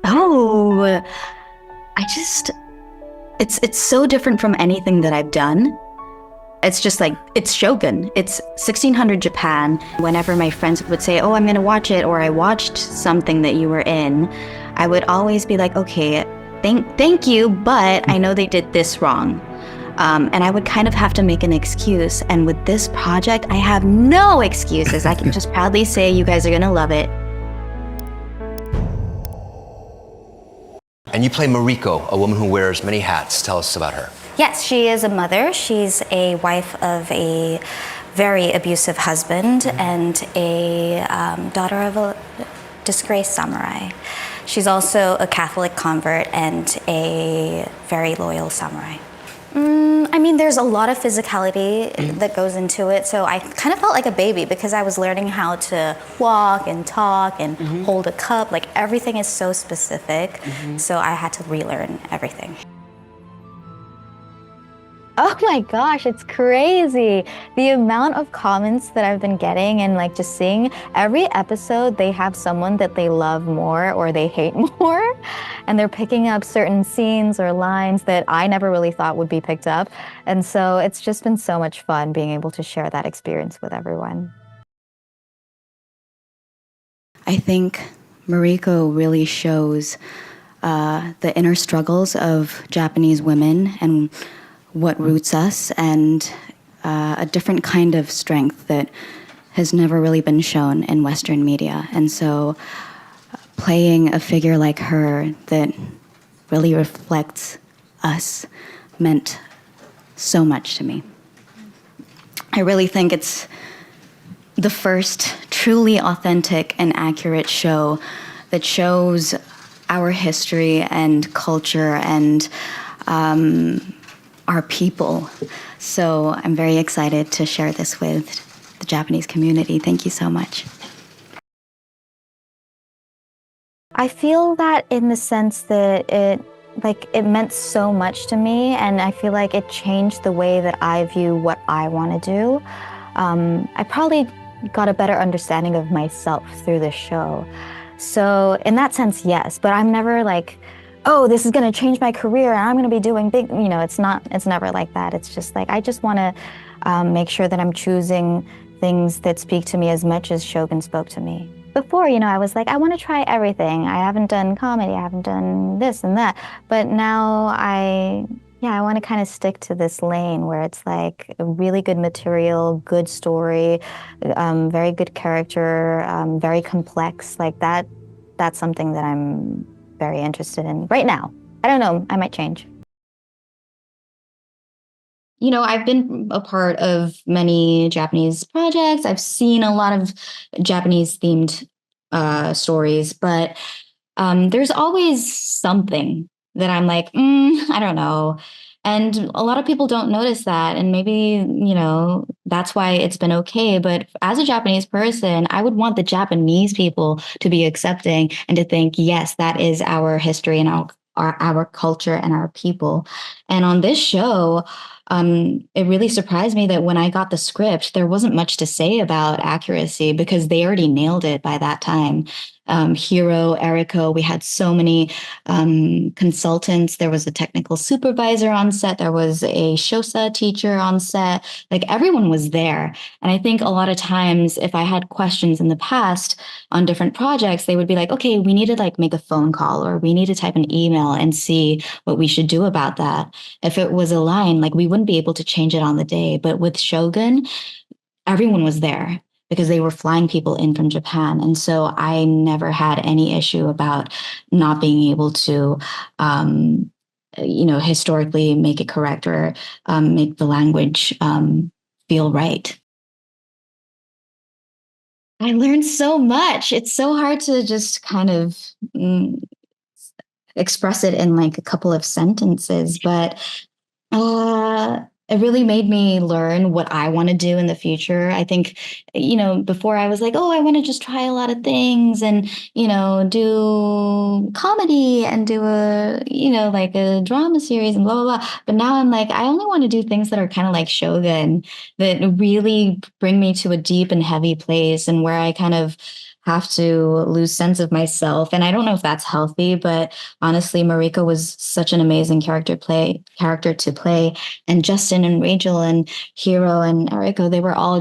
Oh, I just it's so different from anything that I've done. It's just like, it's Shogun. It's 1600 Japan. Whenever my friends would say, oh, I'm going to watch it, or I watched something that you were in, I would always be like, okay, thank you, but I know they did this wrong. And I would kind of have to make an excuse. And with this project, I have no excuses. I can just proudly say you guys are going to love it. And you play Mariko, a woman who wears many hats. Tell us about her. Yes, she is a mother. She's a wife of a very abusive husband and a daughter of a disgraced samurai. She's also a Catholic convert and a very loyal samurai. I mean, there's a lot of physicality that goes into it, so I kind of felt like a baby because I was learning how to walk and talk and hold a cup. Like, everything is so specific, so I had to relearn everything. Oh my gosh, it's crazy. The amount of comments that I've been getting and like just seeing every episode, they have someone that they love more or they hate more. And they're picking up certain scenes or lines that I never really thought would be picked up. And so it's just been so much fun being able to share that experience with everyone. I think Mariko really shows the inner struggles of Japanese women and what roots us, and a different kind of strength that has never really been shown in Western media. And so playing a figure like her that really reflects us meant so much to me. I really think it's the first truly authentic and accurate show that shows our history and culture and our people. So I'm very excited to share this with the Japanese community. Thank you so much. I feel that in the sense that it meant so much to me, and I feel like it changed the way that I view what I want to do. I probably got a better understanding of myself through this show. So in that sense, yes, but I'm never like, oh, this is going to change my career and I'm going to be doing big, it's never like that. It's just like, I just want to make sure that I'm choosing things that speak to me as much as Shogun spoke to me. Before, I was like, I want to try everything. I haven't done comedy, I haven't done this and that. But now I want to kind of stick to this lane where it's like a really good material, good story, very good character, very complex. Like that's something that I'm very interested in right now. I don't know, I might change. I've been a part of many Japanese projects. I've seen a lot of Japanese themed stories, but there's always something that I'm like, I don't know. And a lot of people don't notice that. And maybe, that's why it's been okay. But as a Japanese person, I would want the Japanese people to be accepting and to think, yes, that is our history and our culture and our people. And on this show, it really surprised me that when I got the script, there wasn't much to say about accuracy because they already nailed it by that time. Hiro, Eriko, we had so many consultants. There was a technical supervisor on set. There was a shosa teacher on set. Like, everyone was there. And I think a lot of times if I had questions in the past on different projects, they would be like, okay, we need to like make a phone call or we need to type an email and see what we should do about that. If it was a line, like, we wouldn't be able to change it on the day. But with Shogun, everyone was there because they were flying people in from Japan. And so I never had any issue about not being able to, historically make it correct or make the language feel right. I learned so much. It's so hard to just kind of express it in like a couple of sentences, but it really made me learn what I want to do in the future. I think, before I was like, oh, I want to just try a lot of things and, do comedy and do like a drama series and blah, blah, blah. But now I'm like, I only want to do things that are kind of like Shogun, that really bring me to a deep and heavy place and where I kind of have to lose sense of myself. And I don't know if that's healthy, but honestly, Mariko was such an amazing character to play. And Justin and Rachel and Hiro and Eriko, they were all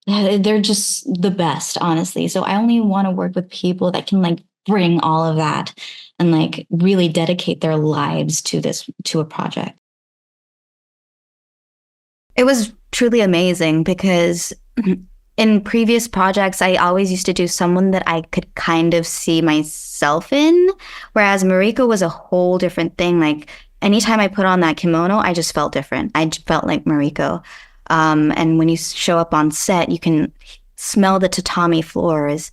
they're just the best, honestly. So I only want to work with people that can like bring all of that and like really dedicate their lives to a project. It was truly amazing because in previous projects, I always used to do someone that I could kind of see myself in, whereas Mariko was a whole different thing. Like anytime I put on that kimono, I just felt different. I felt like Mariko. And when you show up on set, you can smell the tatami floors,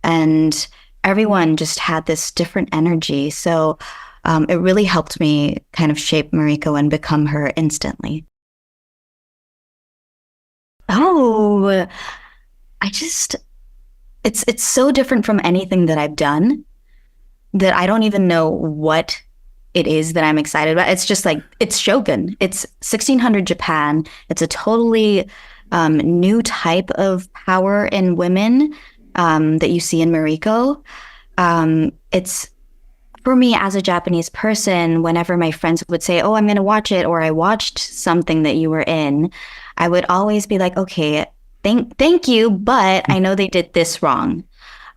and everyone just had this different energy. So it really helped me kind of shape Mariko and become her instantly. Oh, it's so different from anything that I've done that I don't even know what it is that I'm excited about. It's just like, it's Shogun. It's 1600 Japan. It's a totally new type of power in women that you see in Mariko. It's, for me as a Japanese person, whenever my friends would say, oh, I'm going to watch it, or I watched something that you were in, I would always be like, okay, thank you, but I know they did this wrong.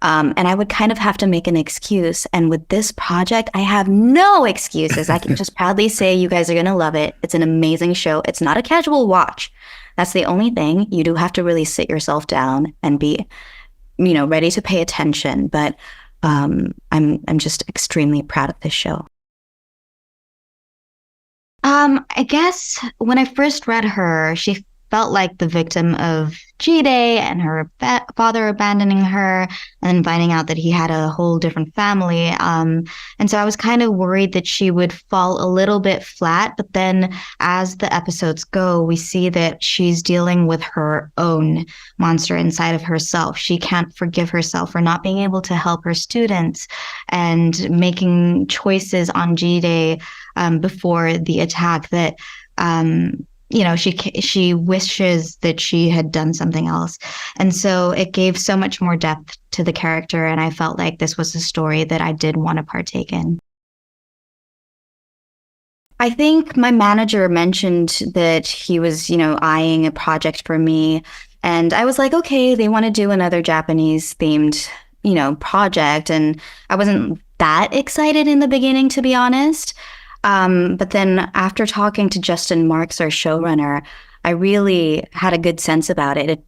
And I would kind of have to make an excuse. And with this project, I have no excuses. I can just proudly say you guys are going to love it. It's an amazing show. It's not a casual watch. That's the only thing. You do have to really sit yourself down and be, ready to pay attention. But I'm just extremely proud of this show. I guess when I first read her, she felt like the victim of G-Day and her father abandoning her and then finding out that he had a whole different family. And so I was kind of worried that she would fall a little bit flat. But then as the episodes go, we see that she's dealing with her own monster inside of herself. She can't forgive herself for not being able to help her students and making choices on G-Day before the attack that she wishes that she had done something else. And so it gave so much more depth to the character. And I felt like this was a story that I did want to partake in. I think my manager mentioned that he was, eyeing a project for me. And I was like, okay, they want to do another Japanese themed, project. And I wasn't that excited in the beginning, to be honest. But then after talking to Justin Marks, our showrunner, I really had a good sense about it. It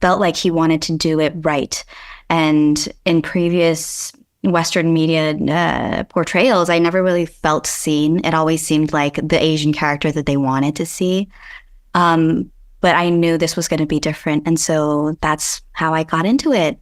felt like he wanted to do it right. And in previous Western media portrayals, I never really felt seen. It always seemed like the Asian character that they wanted to see. But I knew this was going to be different. And so that's how I got into it.